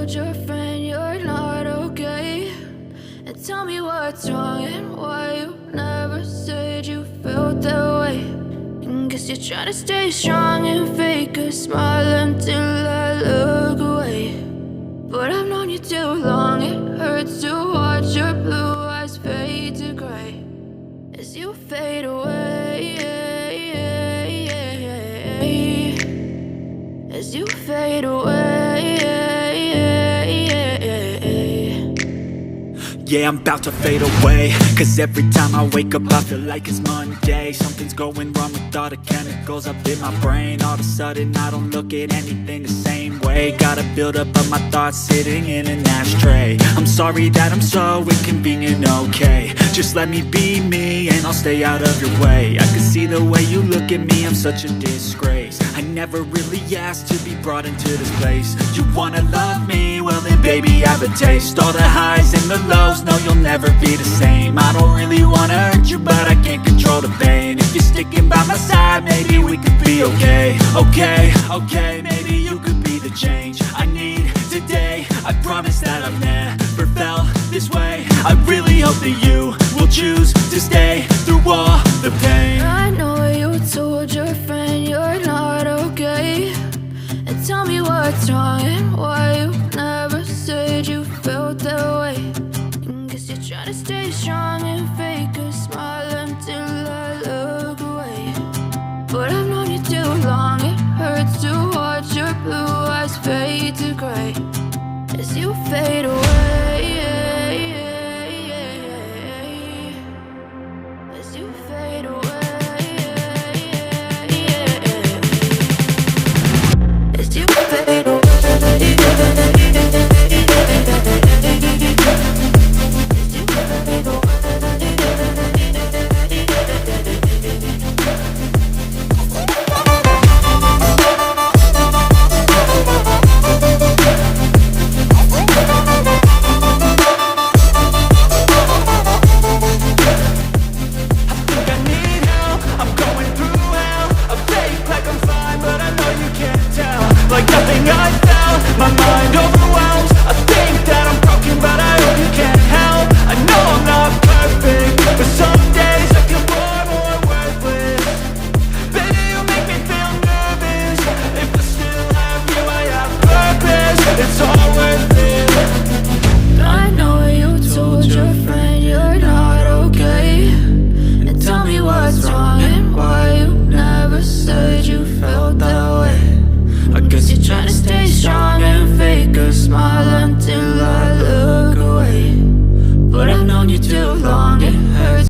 told your friend you're not okay? And tell me what's wrong and why you never said you felt that way. And guess you're trying to stay strong and fake a smile until I look away. But I've known you too long, it hurts to watch your blue eyes fade to gray as you fade away, as you fade away. Yeah, I'm about to fade away, cause every time I wake up I feel like it's Monday. Something's going wrong with all the chemicals up in my brain. All of a sudden I don't look at anything the same way. Gotta build up of my thoughts sitting in an ashtray. I'm sorry that I'm so inconvenient, okay? Just let me be me and I'll stay out of your way. I can see the way you look at me, I'm such a disgrace. I never really asked to be brought into this place. You wanna love me? Well then baby, have a taste. All the highs and the lows, no, you'll never be the same. I don't really wanna hurt you, but I can't control the pain. If you're sticking by my side, maybe we could be okay. Okay, maybe you could be the change I need today. I promise that I've never felt this way. I really hope that you will choose to stay through all the pain. I know you told your friend you're not okay. And tell me what's wrong and why you never said you felt that way. And guess you're trying to stay strong and fake a smile until I look away. But I've known you too long, it hurts to watch your blue eyes fade to gray as you fade away, as you fade away. As you fade away. Like nothing I felt, my mind overwhelmed.